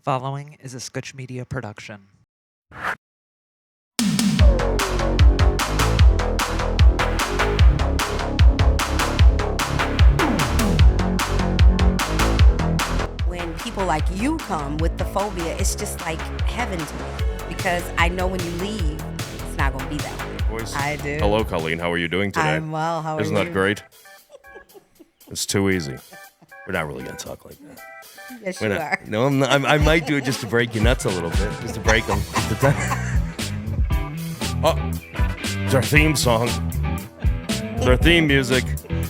Following is a Sketch Media production. When people like you come with the phobia, it's just like heaven to me. Because I know when you leave, it's not going to be that way. Voice. I do. Hello, Colleen. How are you doing today? I'm well. How are Isn't you? that great? It's too easy. We're not really going to talk like that. Yes, We're you not. are. No, I might do it just to break your nuts a little bit. Just to break them. Oh, it's our theme song. It's our theme music.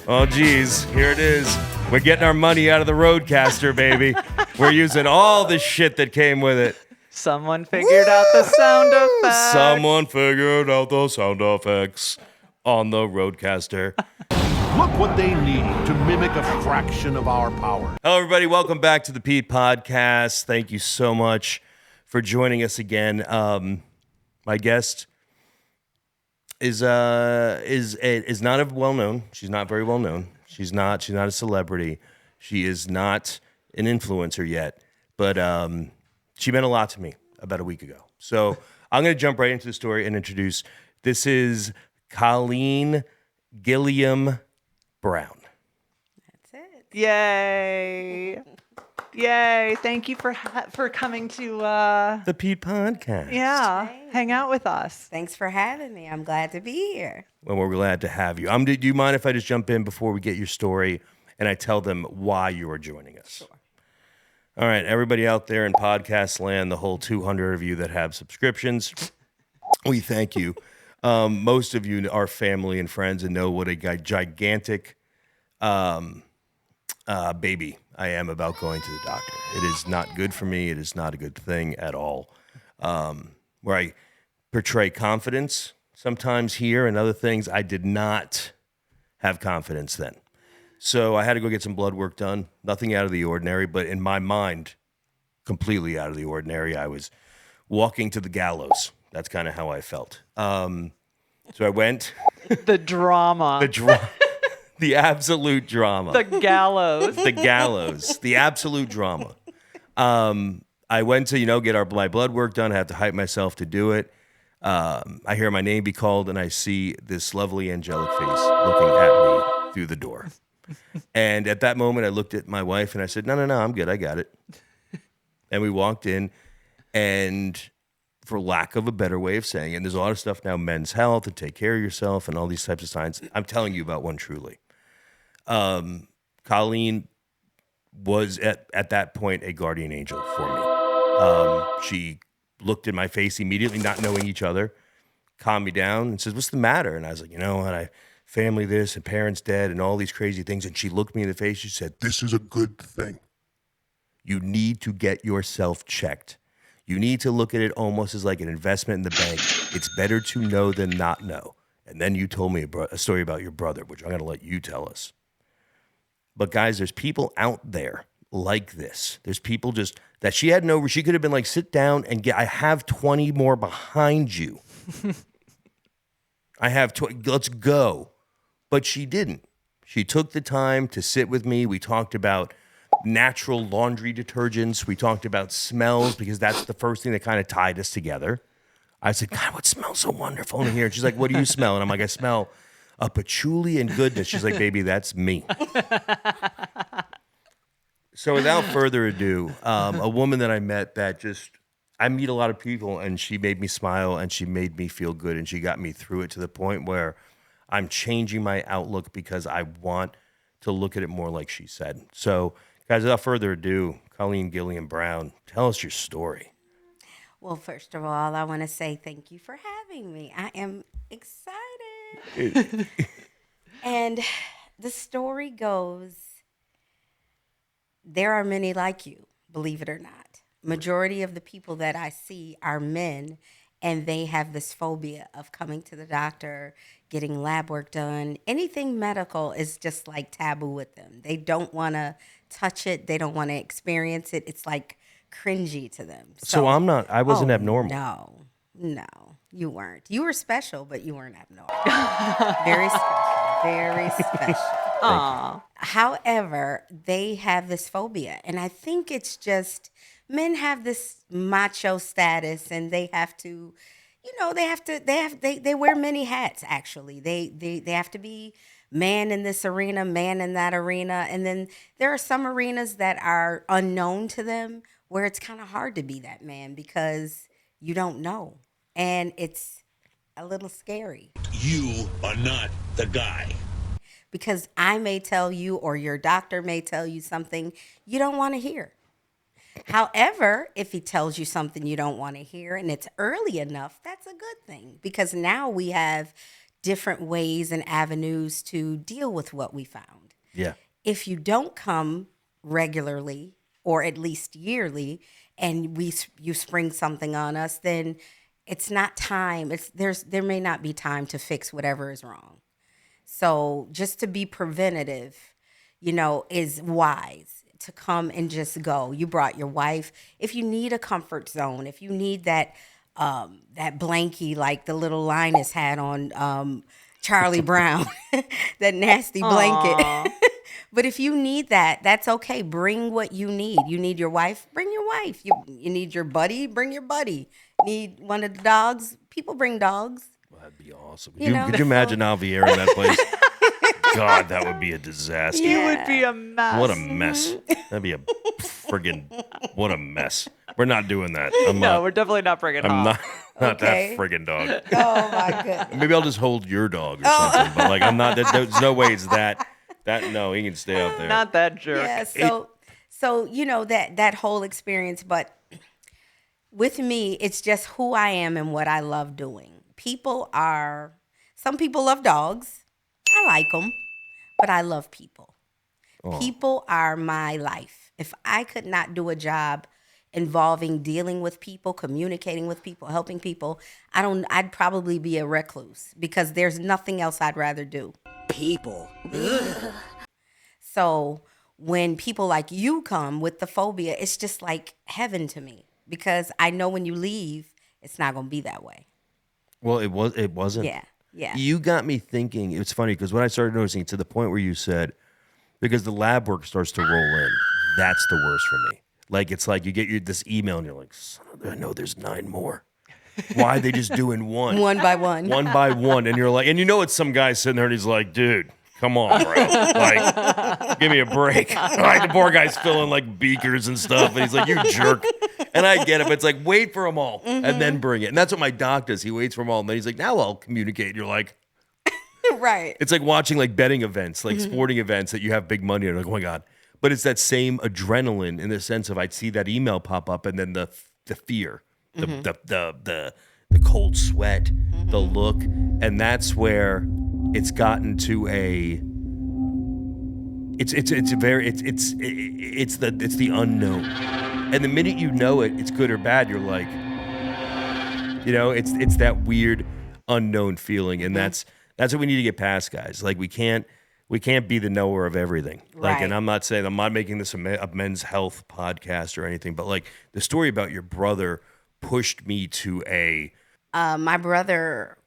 Oh, geez. Here it is. We're getting our money out of the Roadcaster, baby. We're using all the shit that came with it. Someone figured out the sound effects. Someone figured out the sound effects on the Roadcaster. Look what they need to mimic a fraction of our power. Hello, everybody. Welcome back to the Pete Podcast. Thank you so much for joining us again. My guest is not a well known. She's not very well known. She's not a celebrity. She is not an influencer yet. But she meant a lot to me about a week ago. So I'm going to jump right into the story and introduce. This is Colleen Gilliam Brown. That's it. Yay. Yay. Thank you for coming to The Pete Podcast. hang out with us. Thanks for having me. I'm glad to be here. Well, we're glad to have you. Do you mind if I just jump in before we get your story and I tell them why you are joining us? Sure. All right, everybody out there in podcast land, the whole 200 of you that have subscriptions, we thank you. Most of you are family and friends and know what a gigantic baby I am about going to the doctor. It is not good for me. It is not a good thing at all. Where I portray confidence sometimes here and other things, I did not have confidence then. So I had to go get some blood work done. Nothing out of the ordinary, but in my mind, completely out of the ordinary. I was walking to the gallows. That's kind of how I felt. So I went. The drama. The absolute drama. The gallows. The gallows. The absolute drama. I went to, get my blood work done. I had to hype myself to do it. I hear my name be called, and I see this lovely angelic face looking at me through the door. And at that moment, I looked at my wife, and I said, no, I'm good. I got it. And we walked in, and for lack of a better way of saying it, and there's a lot of stuff now, men's health and take care of yourself and all these types of signs. I'm telling you about one truly. Colleen was at that point a guardian angel for me. She looked in my face immediately, not knowing each other, calmed me down and says, what's the matter? And I was like, what, family this and parents dead and all these crazy things. And she looked me in the face. She said, this is a good thing. You need to get yourself checked. You need to look at it almost as like an investment in the bank. It's better to know than not know. And then you told me a story about your brother, which I'm going to let you tell us. But guys, there's people out there like this. There's people just that she could have been like, sit down and I have 20 more behind you. I have 20, let's go. But she didn't. She took the time to sit with me. We talked about natural laundry detergents. We talked about smells because that's the first thing that kind of tied us together. I said, God, what smells so wonderful in here? And she's like, what do you smell? And I'm like, I smell a patchouli and goodness. She's like, baby, that's me. So without further ado, a woman that I met that I meet a lot of people, and she made me smile and she made me feel good, and she got me through it to the point where I'm changing my outlook because I want to look at it more like she said. So, guys, without further ado, Colleen Gilliam Brown, tell us your story. Well, first of all, I want to say thank you for having me. I am excited. And the story goes, there are many like you, believe it or not. Majority of the people that I see are men, and they have this phobia of coming to the doctor, getting lab work done. Anything medical is just like taboo with them. They don't want to touch it. They don't want to experience it. It's like cringy to them. So I wasn't abnormal. No, you weren't. You were special, but you weren't abnormal. Very special. Very special. Aw. However, they have this phobia, and I think it's just men have this macho status, and they have to, they wear many hats. Actually, they have to be man in this arena, man in that arena, and then there are some arenas that are unknown to them where it's kind of hard to be that man because you don't know, and it's a little scary. You are not the guy. Because I may tell you or your doctor may tell you something you don't want to hear. However, if he tells you something you don't want to hear and it's early enough, that's a good thing because now we have different ways and avenues to deal with what we found. Yeah. If you don't come regularly or at least yearly and you spring something on us, then it's not time. There may not be time to fix whatever is wrong. So just to be preventative, is wise to come and just go. You brought your wife. If you need a comfort zone, if you need that blankie like the little Linus had on Charlie Brown, that nasty blanket. But if you need that, that's okay. Bring what you need. You need your wife, bring your wife. You need your buddy, bring your buddy. Need one of the dogs, people bring dogs. Well, that'd be awesome. Could you imagine Alvier in that place? God, that would be a disaster. You would be a mess. What a mess. That'd be a what a mess. We're not doing that. We're definitely not bringing I'm Hop. not Okay. that friggin' dog. Oh my goodness. Maybe I'll just hold your dog or something. But like, I'm not. There's no way it's that. No, he can stay out there. Not that jerk. Yeah, so that whole experience, but with me, it's just who I am and what I love doing. Some people love dogs. I like them, but I love people. Oh. People are my life. If I could not do a job involving dealing with people, communicating with people, helping people, I'd probably be a recluse because there's nothing else I'd rather do. People. So when people like you come with the phobia, it's just like heaven to me because I know when you leave, it's not going to be that way. Well, it wasn't. Yeah. You got me thinking. It's funny because when I started noticing to the point where you said, because the lab work starts to roll in, that's the worst for me. Like, it's like you get this email and you're like, I know there's 9 more. Why are they just doing one? One by one. One by one. And you're like, and it's some guy sitting there and he's like, dude, come on, bro. Like, give me a break. Like, the poor guy's filling like beakers and stuff. And he's like, you jerk. And I get it, but it's like, wait for them all and then bring it. And that's what my doc does. He waits for them all. And then he's like, now I'll communicate. And you're like, right. it's like watching like betting events, like sporting events that you have big money. And you're like, oh my God. But it's that same adrenaline in the sense of I'd see that email pop up and then the fear, the cold sweat, the look. And that's where it's gotten to it's the unknown. And the minute you know it, it's good or bad, you're like, it's that weird unknown feeling. And that's what we need to get past, guys. Like we can't be the knower of everything. Like, Right. and I'm not making this a men's health podcast or anything, but like the story about your brother pushed me to my brother,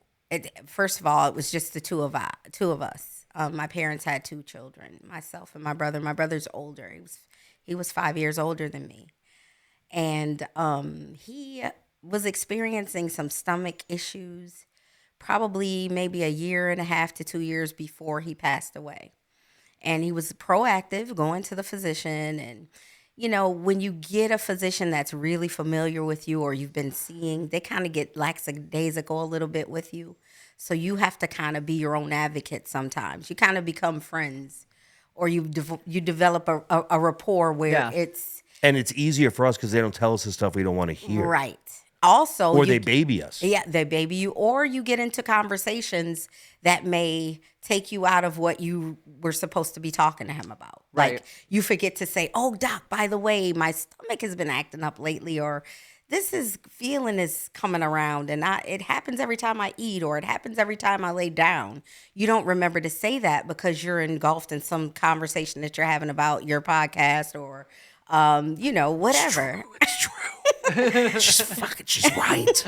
first of all, it was just the two of us. My parents had 2 children, myself and my brother. My brother's older. He was 5 years older than me. And he was experiencing some stomach issues probably maybe 1.5 to 2 years before he passed away. And he was proactive, going to the physician. And, when you get a physician that's really familiar with you or you've been seeing, they kind of get lackadaisical a little bit with you. So you have to kind of be your own advocate sometimes. You kind of become friends or you develop a rapport where it's... And it's easier for us because they don't tell us the stuff we don't want to hear. Right. Also, or they baby us. Yeah, they baby you, or you get into conversations that may take you out of what you were supposed to be talking to him about. Right. Like you forget to say, "Oh, doc, by the way, my stomach has been acting up lately," or this feeling is coming around, and it happens every time I eat, or it happens every time I lay down. You don't remember to say that because you're engulfed in some conversation that you're having about your podcast or, whatever. It's true. She's right.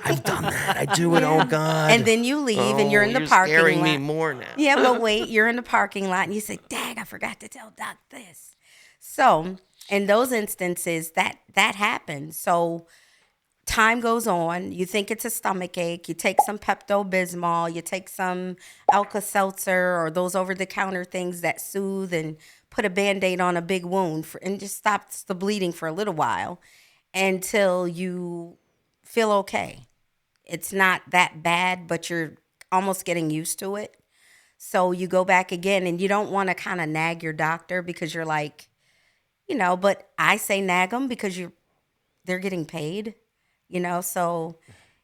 I've done that. I do it. Oh God. And then you leave and you're in the parking scaring lot. me more now. Yeah, but wait, you're in the parking lot and you say, dang, I forgot to tell Doc this. So in those instances, that happens. So time goes on. You think it's a stomach ache. You take some Pepto-Bismol. You take some Alka-Seltzer or those over-the-counter things that soothe and put a Band-Aid on a big wound and just stops the bleeding for a little while until you feel okay. It's not that bad, but you're almost getting used to it. So you go back again, and you don't want to kind of nag your doctor because you're like, but I say nag them because they're getting paid. So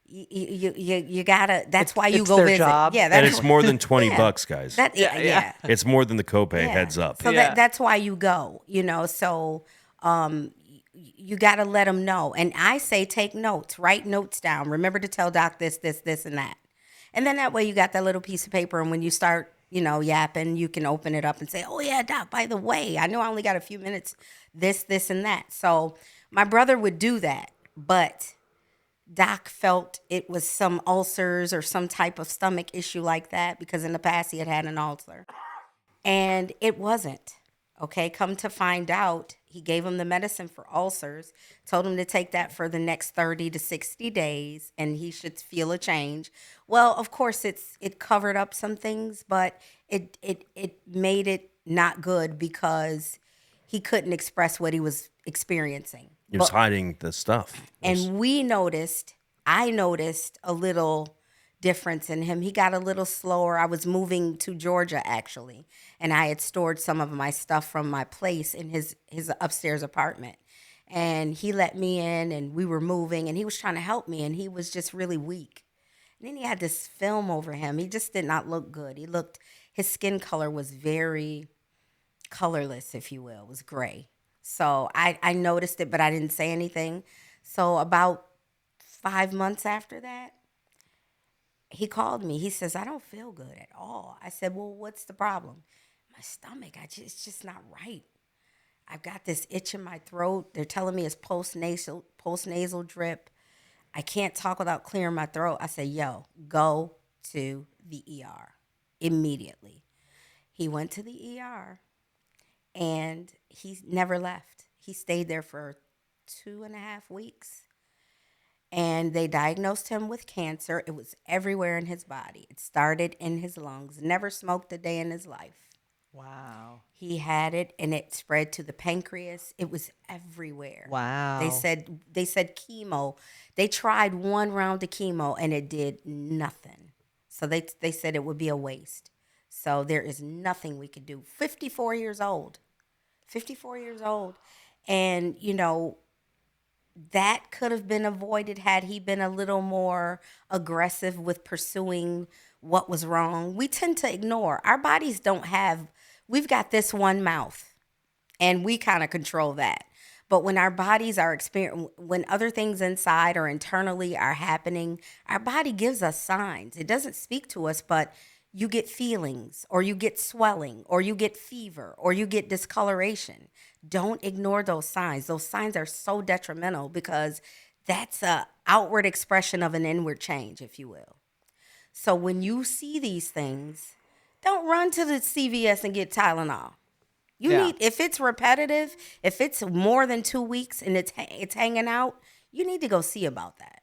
you gotta. That's why you it's go their visit. job. Yeah, And it's more than $20, guys. yeah. It's more than the copay. Yeah. Heads up. So Yeah. that's why you go. So you gotta let them know. And I say take notes. Write notes down. Remember to tell Doc this, and that. And then that way you got that little piece of paper. And when you start, yapping, you can open it up and say, oh yeah, Doc. By the way, I know I only got a few minutes. This, and that. So my brother would do that, but Doc felt it was some ulcers or some type of stomach issue like that because in the past he had an ulcer. And it wasn't. Okay, come to find out, he gave him the medicine for ulcers, told him to take that for the next 30 to 60 days, and he should feel a change. Well, of course, it covered up some things, but it made it not good because he couldn't express what he was experiencing. He was hiding the stuff. And I noticed a little difference in him. He got a little slower. I was moving to Georgia, actually, and I had stored some of my stuff from my place in his upstairs apartment. And he let me in, and we were moving, and he was trying to help me, and he was just really weak. And then he had this film over him. He just did not look good. His skin color was very colorless, if you will. It was gray. So I noticed it, but I didn't say anything. So about 5 months after that, he called me. He says, I don't feel good at all. I said, well, what's the problem? My stomach, it's just not right. I've got this itch in my throat. They're telling me it's post-nasal drip. I can't talk without clearing my throat. I said, go to the ER immediately. He went to the ER. And he never left. He stayed there for 2.5 weeks. And they diagnosed him with cancer. It was everywhere in his body. It started in his lungs. Never smoked a day in his life. Wow. He had it, and it spread to the pancreas. It was everywhere. Wow. They said chemo. They tried one round of chemo, and it did nothing. So they said it would be a waste. So there is nothing we could do. 54 years old. 54 years old. And, that could have been avoided had he been a little more aggressive with pursuing what was wrong. We tend to ignore. Our bodies we've got this one mouth, and we kind of control that. But when our bodies are when other things inside or internally are happening, our body gives us signs. It doesn't speak to us, but you get feelings, or you get swelling, or you get fever, or you get discoloration. Don't ignore those signs. Those signs are so detrimental because that's an outward expression of an inward change, if you will. So when you see these things, don't run to the CVS and get Tylenol. If it's repetitive, if it's more than 2 weeks and it's hanging out, you need to go see about that.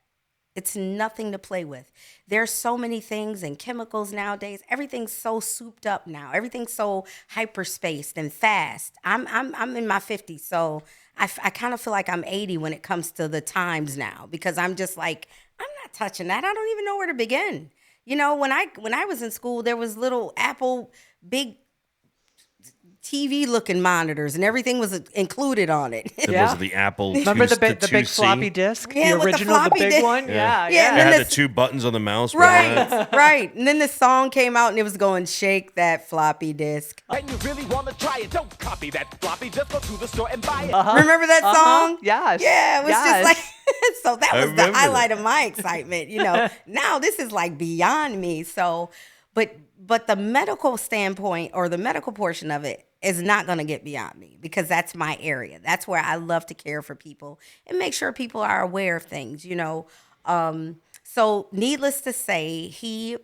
It's nothing to play with. There's so many things and chemicals nowadays. Everything's so souped up now. Everything's so hyperspaced and fast. I'm in my 50s, so I kind of feel like I'm 80 when it comes to the times now, because I'm just like, I'm not touching that. I don't even know where to begin. When I was in school, there was little Apple big TV looking monitors, and everything was included on it. Was the Apple. Remember the big 2C? floppy disk? Yeah, the with the original, the floppy big disk. one? Yeah. Yeah, It and had then the 2 buttons on the mouse. Right. And then the song came out, and it was going, shake that floppy disk. And you really want to try it, don't copy that floppy, just go to the store and buy it. Remember that song? Yes. Yeah, it was just like, so that was the remember highlight that. of my excitement. Now this is like beyond me. So, but the medical standpoint or the medical portion of it is not going to get beyond me because that's my area. That's where I love to care for people and make sure people are aware of things, you know. So needless to say, he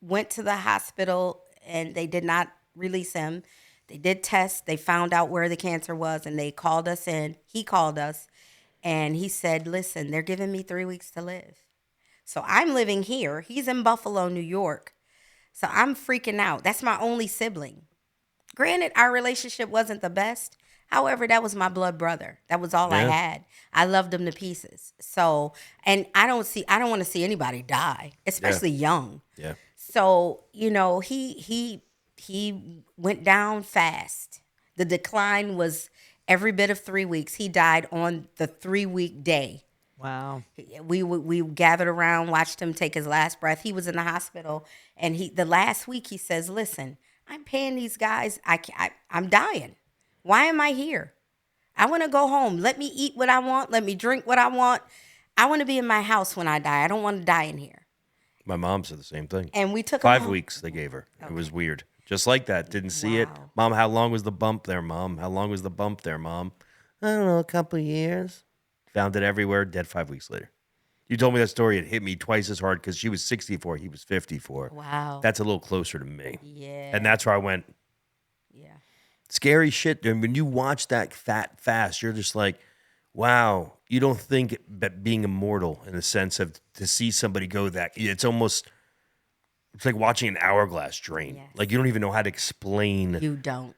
went to the hospital and they did not release him. They did tests. They found out where the cancer was and they called us in. He called us and he said, listen, they're giving me 3 weeks to live. So I'm living here. He's in Buffalo, New York. So I'm freaking out. That's my only sibling. Granted, our relationship wasn't the best. However, that was my blood brother. That was all I had. I loved him to pieces. So, and I don't want to see anybody die, especially young. Yeah. So, you know, he went down fast. The decline was every bit of 3 weeks. He died on the 3-week day. Wow. We gathered around, watched him take his last breath. He was in the hospital, and the last week he says, "Listen, I'm paying these guys. I'm dying. Why am I here? I want to go home. Let me eat what I want. Let me drink what I want. I want to be in my house when I die. I don't want to die in here." My mom said the same thing. And we took him 5 home. weeks they gave her. It was weird. Just like that. Didn't see it. Mom, how long was the bump there, Mom? How long was the bump there, Mom? I don't know, a couple of years. Found it everywhere, dead 5 weeks later. You told me that story. It hit me twice as hard because she was 64. He was 54. Wow. That's a little closer to me. Yeah. And that's where I went, Yeah. scary shit. And when you watch that fast, you're just like, wow, you don't think that being immortal in the sense of to see somebody go that, it's like watching an hourglass drain. Yes. Like you don't even know how to explain You don't.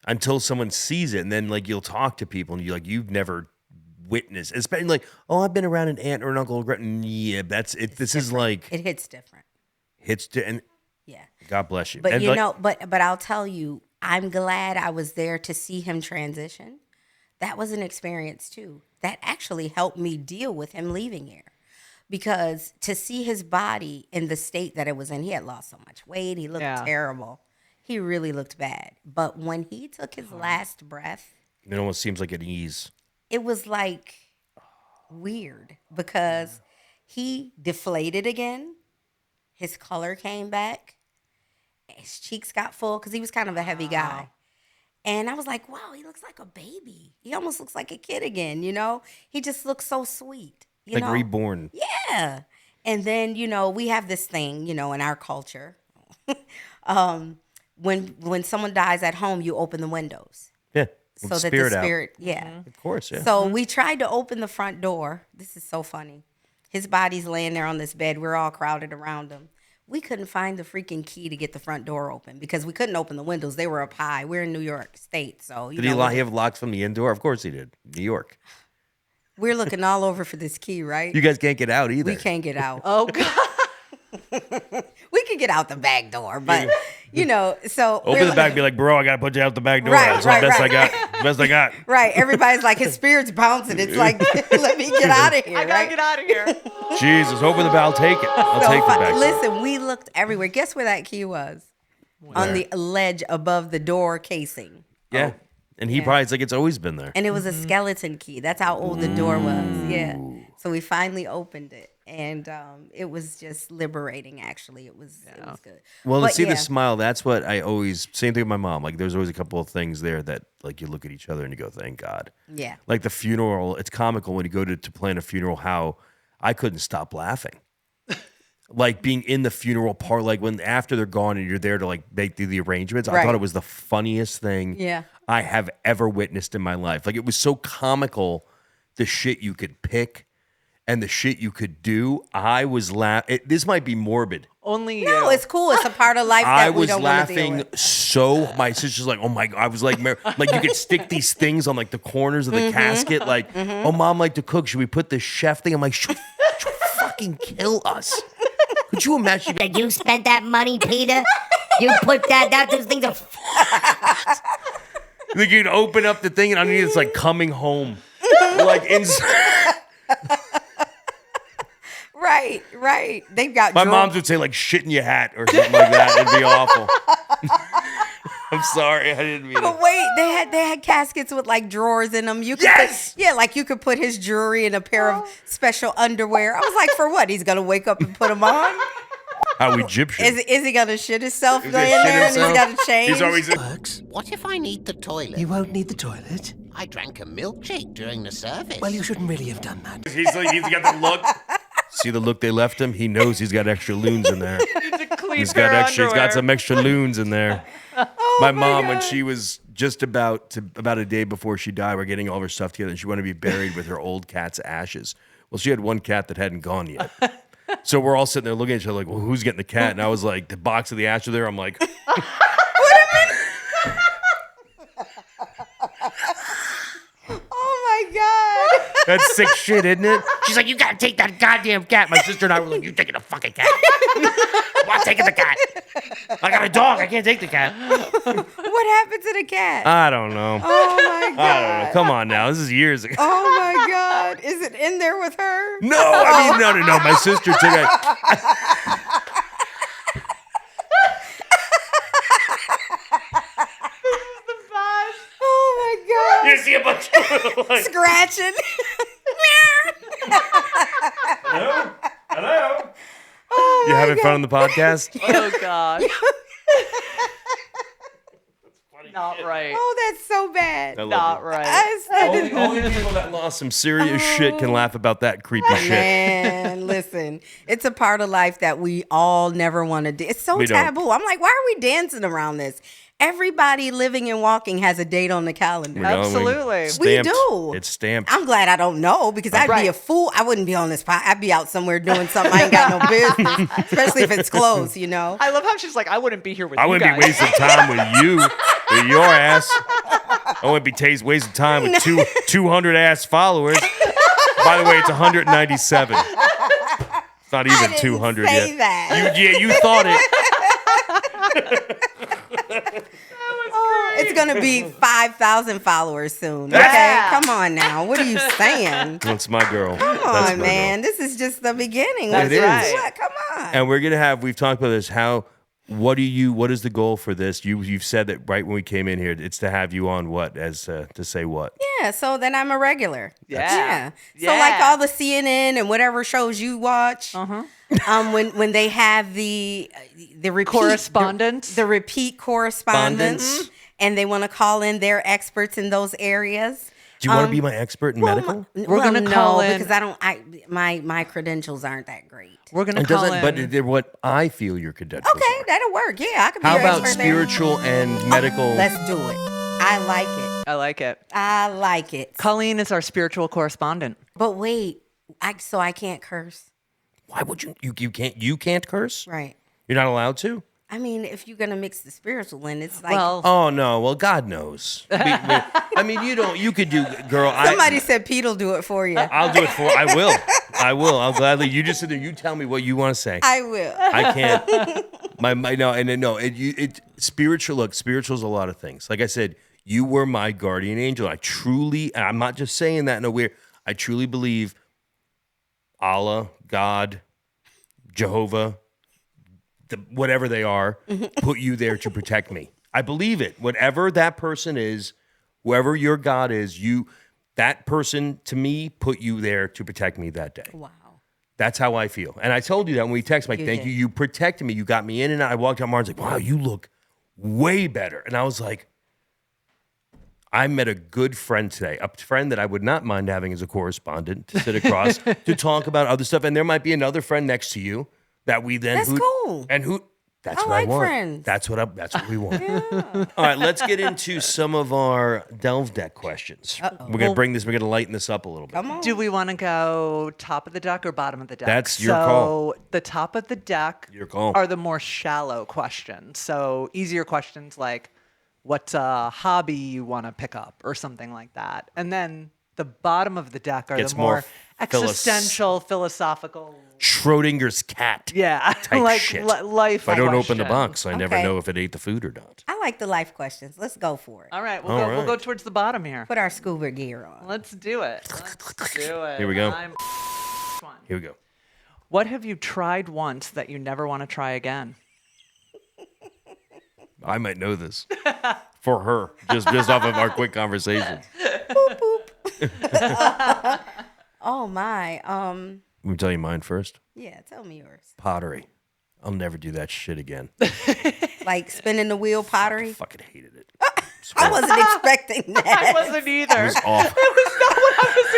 until someone sees it. And then like you'll talk to people and you're like, you've never witnessed. Especially like, oh, I've been around an aunt or an uncle. Yeah, that's it. This is like, It hits different. and Yeah. God bless you. But And you like, know, but I'll tell you, I'm glad I was there to see him transition. That was an experience too. That actually helped me deal with him leaving here. Because to see his body in the state that it was in, he had lost so much weight. He looked terrible. He really looked bad. But when he took his last breath, it almost seems like an ease. it was like weird because he deflated again. His color came back. His cheeks got full because he was kind of a heavy guy. And I was like, wow, he looks like a baby. He almost looks like a kid again, you know? He just looks so sweet. You Like know? reborn. Yeah. And then, you know, we have this thing, you know, in our culture. When someone dies at home, you open the windows. Yeah. So With that spirit the out. spirit, yeah. Of course, yeah. So we tried to open the front door. This is so funny. His body's laying there on this bed. We're all crowded around him. We couldn't find the freaking key to get the front door open because we couldn't open the windows. They were up high. We're in New York State, so you Did know, he have locks from the indoor? Of course he did. New York. we're looking all over for this key, right? You guys can't get out either. We can't get out. Oh, God. We could get out the back door, but you know, so Open the back, be like, bro, I gotta put you out the back door. Right, That's right, the best right. I got. Best I got. right. Everybody's like, his spirit's bouncing. It's like, let me get out of here. I gotta right? get out of here. Jesus, open the back. I'll take it. I'll So take the fun. back. Listen, we looked everywhere. Guess where that key was? On the ledge above the door casing. Yeah. And he probably, it's like it's always been there. And it was a skeleton key. That's how old the door was. Yeah. So we finally opened it. And it was just liberating, actually. It was good. Well, But to see yeah. the smile, that's what I always, same thing with my mom. Like, there's always a couple of things there that, like, you look at each other and you go, thank God. Yeah. Like the funeral, it's comical when you go to plan a funeral, how I couldn't stop laughing. Like being in the funeral part, like when after they're gone and you're there to like make the arrangements, I Right. thought it was the funniest thing Yeah. I have ever witnessed in my life. Like it was so comical, the shit you could pick and the shit you could do. I was laughing. This might be morbid. Only No, you. it's cool. It's a part of life that I we was don't want to deal laughing with. so. My sister's like, "Oh my god!" I was like, "Like you could stick these things on like the corners of the casket." Like, "Oh, mom liked to cook. Should we put this chef thing?" I'm like, "She'll fucking kill us." Could you imagine? That you spent that money, Peter? You put that those things are Like you'd open up the thing and underneath it's like coming home, like inside. Right. They've got My drawers. moms would say like shit in your hat or something like that. It'd be awful. I'm sorry, I didn't mean But it. wait, they had caskets with like drawers in them. You could Yes! put, like you could put his jewelry in a pair of special underwear. I was like, for what? He's gonna wake up and put them on? How Egyptian. Is he gonna shit himself He's laying gonna shit there and he's himself. got to change? He's always Works. What if I need the toilet? You won't need the toilet. I drank a milkshake during the service. Well, you shouldn't really have done that. he's got the look. See the look they left him? He knows he's got extra loons in there. He's got some extra loons in there. My mom, when she was just about a day before she died, we're getting all of her stuff together, and she wanted to be buried with her old cat's ashes. Well, she had one cat that hadn't gone yet. So we're all sitting there looking at each other like, well, who's getting the cat? And I was like, the box of the ashes there. I'm like, Oh my God. that's sick shit, isn't it? She's like, you gotta take that goddamn cat. My sister and I were like, you taking the fucking cat? I'm taking the cat. I got a dog. I can't take the cat. What happened to the cat? I don't know. Oh my God. I don't know. Come on now. This is years ago. Oh my God. Is it in there with her? No, I mean, no. My sister took it. Oh my God. You see a bunch of like, Scratching. hello? You having fun on the podcast? Oh God. Not right. Oh, that's so bad. I love Not it. right. Only the people that lost some serious shit can laugh about that creepy shit. Man, listen, it's a part of life that we all never want to do. It's so We don't. taboo. I'm like, why are we dancing around this? Everybody living and walking has a date on the calendar. You know, Absolutely. stamped. We do. It's stamped. I'm glad I don't know because I'd be Right. a fool. I wouldn't be on this pod. I'd be out somewhere doing something I ain't got no business, especially if it's closed, you know? I love how she's like, I wouldn't be here with I you wouldn't guys. be wasting time with you, with your ass. I wouldn't be wasting time with 200 ass followers. By the way, it's 197. It's not even didn't 200 say yet. that. You thought it. It's going to be 5,000 followers soon. Okay? Yeah. Come on now. What are you saying? That's my girl. Come That's on, my man. girl. This is just the beginning. That's It right. is. What? Come on. And we're gonna have. We've talked about this. What is the goal for this? You've said that right when we came in here. It's to have you on what to say what. Yeah, so then I'm a regular. Yeah. So like all the CNN and whatever shows you watch, when they have the repeat Correspondence. the repeat correspondence, and they want to call in their experts in those areas. Do you want to be my expert in medical? We're gonna call in- because I don't. My credentials aren't that great. We're going to It call doesn't. in. But they're what I feel your credentials Okay, are. that'll work. Yeah, I could be How your about expert there. spiritual and medical? Let's do it. I like it. I like it. I like it. Colleen is our spiritual correspondent. But wait, so I can't curse, Why would you? You can't curse. right? You're not allowed to. I mean, if you're gonna mix the spiritual in, it's like Well, Oh no! Well, God knows. I mean, you don't. You could do, girl. somebody said Pete'll do it for you. I'll do it for. I will. I'll gladly. You just sit there. You tell me what you want to say. I will. I can't. Spiritual. Look, spiritual's a lot of things. Like I said, you were my guardian angel. I truly. And I'm not just saying that in a weird. I truly believe Allah, God, Jehovah, whatever they are, put you there to protect me. I believe it. Whatever that person is, whoever your God is, that person to me put you there to protect me that day. Wow. That's how I feel. And I told you that when we text, Mike, You thank did. you. You protected me. You got me in and out. I walked out. Martin's like, wow, you look way better. And I was like, I met a good friend today, a friend that I would not mind having as a correspondent to sit across to talk about other stuff. And there might be another friend next to you that we then That's cool. And that's I what I like want. friends. That's what we want. All right, let's get into some of our Delve Deck questions. We're gonna we're gonna lighten this up a little bit. Come on. do we want to go top of the deck or bottom of the deck? That's your call. So the top of the deck Your call. are the more shallow questions. So easier questions like what's a hobby you want to pick up or something like that. And then the bottom of the deck are Gets the more more existential, philosophical. Schrodinger's cat. Yeah, type like shit. life. If I don't open the questions. box, I never Okay. know if it ate the food or not. I like the life questions. Let's go for it. All right, All we'll go right. towards the bottom here. Put our scuba gear on. Let's do it. Let's do it. Here we go. I'm one. Here we go. What have you tried once that you never want to try again? I might know this for her, just off of our quick conversation. Oh my. Let me tell you mine first. Yeah. Tell me yours. Pottery. I'll never do that shit again. Like spinning the wheel pottery. Fucking hated it. I wasn't expecting that. I wasn't either. It was awful.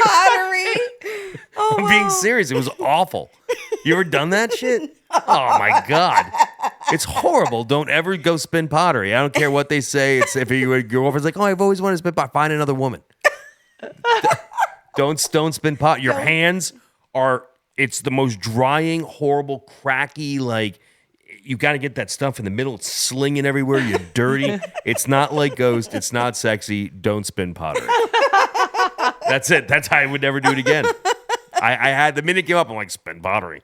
Pottery. Oh, I'm wow. being serious. It was awful. You ever done that shit? Oh my God. It's horrible. Don't ever go spin pottery. I don't care what they say. It's if your girlfriend's like, oh, I've always wanted to spin pottery. Find another woman. Don't spin pot. Your hands are, it's the most drying, horrible, cracky, like, you got to get that stuff in the middle. It's slinging everywhere. You're dirty. It's not like Ghost. It's not sexy. Don't spin pottery. That's it. That's how I would never do it again. I had, the minute it came up, I'm like, spin pottery.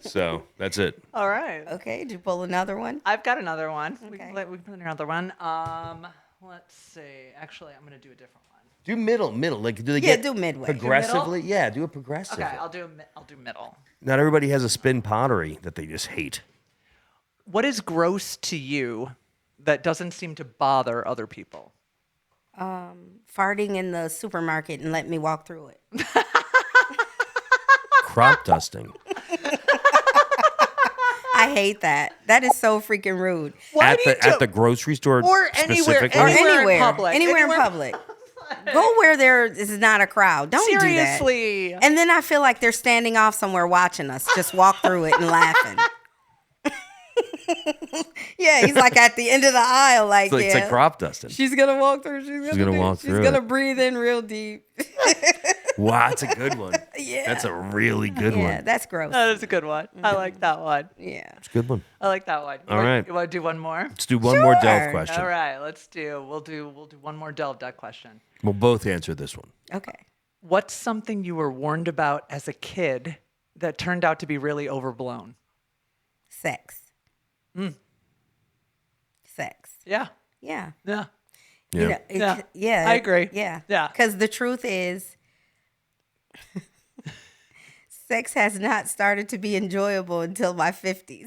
So that's it. All right. Okay, did you pull another one? I've got another one. We Okay. can put another one. Let's see. Actually, I'm going to do a different one. Do middle. Like, do they Yeah, get do midway. progressively? Yeah, do it progressively. Okay, I'll do middle. Not everybody has a spin pottery that they just hate. What is gross to you that doesn't seem to bother other people? Farting in the supermarket and let me walk through it. Crop dusting. I hate that. That is so freaking rude. Why do you At the grocery store or anywhere, specifically? Or anywhere in public. Anywhere in public. Go where there is not a crowd. Don't do that. Seriously. And then I feel like they're standing off somewhere watching us. Just walk through it and laughing. Yeah, he's like at the end of the aisle, like, It's like crop dusting. she's gonna walk through. She's gonna walk through She's gonna it. breathe in real deep. Wow, that's a good one. Yeah. That's a really good Yeah, one. that's gross. That is a good one. I like that one. Yeah. It's a good one. I like that one. All right. You want to do one more? Let's do one more delve Sure. question. All right, we'll do one more delve duck question. We'll both answer this one. Okay. What's something you were warned about as a kid that turned out to be really overblown? Sex. Sex. Yeah. Yeah. Yeah. Yeah. You know, Yeah. I agree. Yeah. Yeah. Because the truth is, sex has not started to be enjoyable until my 50s.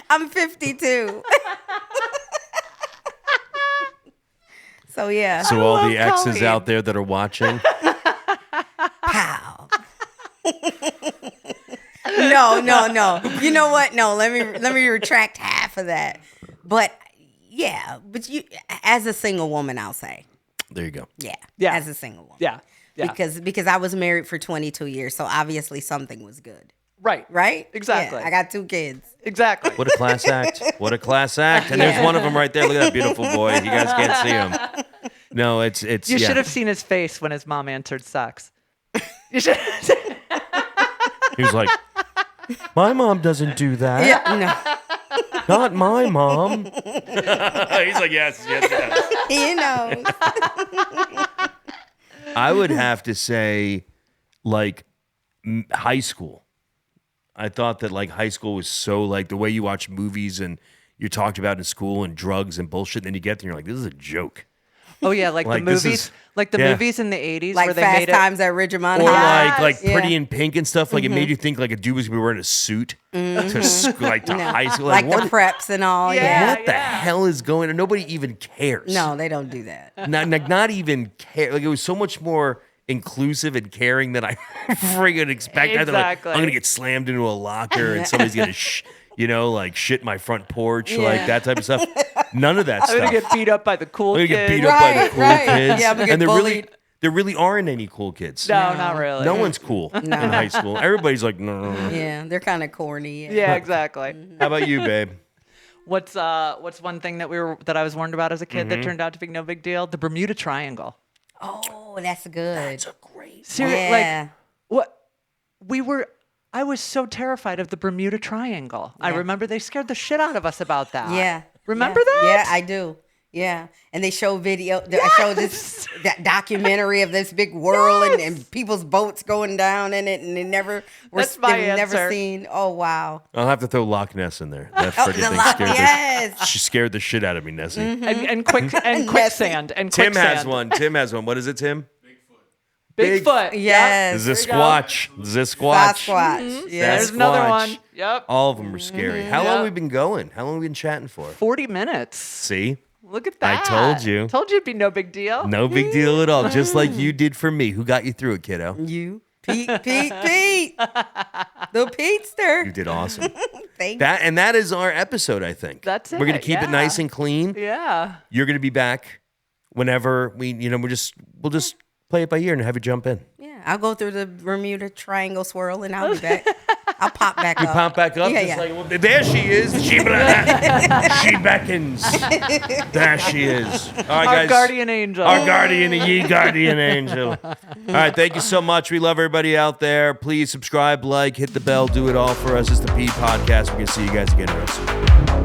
I'm 52. So, yeah. So all the love exes Colleen. out there that are watching, Pow. No. You know what? No, let me retract half of that. But yeah, but you as a single woman, I'll say. there you go. Yeah. Yeah. As a single woman. Yeah. Yeah. Because I was married for 22 years, so obviously something was good. Right. Right? Exactly. Yeah, I got 2 kids. Exactly. What a class act. What a class act. And there's one of them right there. Look at that beautiful boy. You guys can't see him. No, it's You yeah. should have seen his face when his mom answered sex. You should. He was like, my mom doesn't do that. Yeah, Not my mom. He's like, yes. he knows. I would have to say, like, high school. I thought that, like, high school was so, like, the way you watch movies and you're talked about in school and drugs and bullshit, and then you get there and you're like, this is a joke. Oh yeah, like, Like, the this movies, is- like the yeah. movies in the '80s Like where they Fast made it. Times at Ridgemont Or High. like Yeah. Pretty in Pink and stuff. Like, it made you think, like, a dude was going to be wearing a suit to school, like, to high school. Like what, the preps and all. Yeah. Yeah. what the hell is going on? Nobody even cares. No, they don't do that. Not even care. Like, it was so much more inclusive and caring than I friggin' expected. I thought, like, Exactly. I'm gonna get slammed into a locker and somebody's gonna like shit my front porch, like that type of stuff. None of that I'm stuff. gonna get beat up by the cool I'm gonna kids. get beat up by the Right, cool right. kids. Yeah, I'm gonna get and bullied. there really aren't any cool kids. No, not really. No one's cool in high school. Everybody's like, no. Yeah, they're kind of corny. Yeah, exactly. How about you, babe? What's one thing that I was warned about as a kid that turned out to be no big deal? The Bermuda Triangle. Oh, that's good. That's a great. Seriously, Yeah. like I was so terrified of the Bermuda Triangle. I remember they scared the shit out of us about that. Yeah. Remember Yeah. that? Yeah, I do. Yeah. And they show I showed this that documentary of this big whirl and people's boats going down in it, and they never were That's my they've never answer. seen. Oh wow. I'll have to throw Loch Ness in there. That Oh, freaking the thing Loch- scared yes. the. She scared the shit out of me, Nessie. and quicksand and Tim quicksand. has one. Tim has one. What is it, Tim? Bigfoot. Yes. Sasquatch. Sasquatch. Yes. There's another Sasquatch. one. Yep. All of them were scary. How long Yeah. have we been going? How long have we been chatting for? 40 minutes. See? Look at I that. told you. Told you it'd be no big deal. No big deal at all. Just like you did for me. Who got you through it, kiddo? You. Pete. The Petester. You did awesome. Thank And that is our episode, I think. That's We're gonna it, keep it yeah. nice and clean. Yeah. You're gonna be back whenever we'll just play it by ear and have you jump in. Yeah, I'll go through the Bermuda Triangle swirl and I'll be back. I'll pop back up. You pop back up? Yeah, just yeah. like, well, there she is. She beckons. There she is. All right, Our guys. guardian angel. Our guardian, ye guardian angel. All right, thank you so much. We love everybody out there. Please subscribe, like, hit the bell, do it all for us. It's the P Podcast. We're going to see you guys again real soon.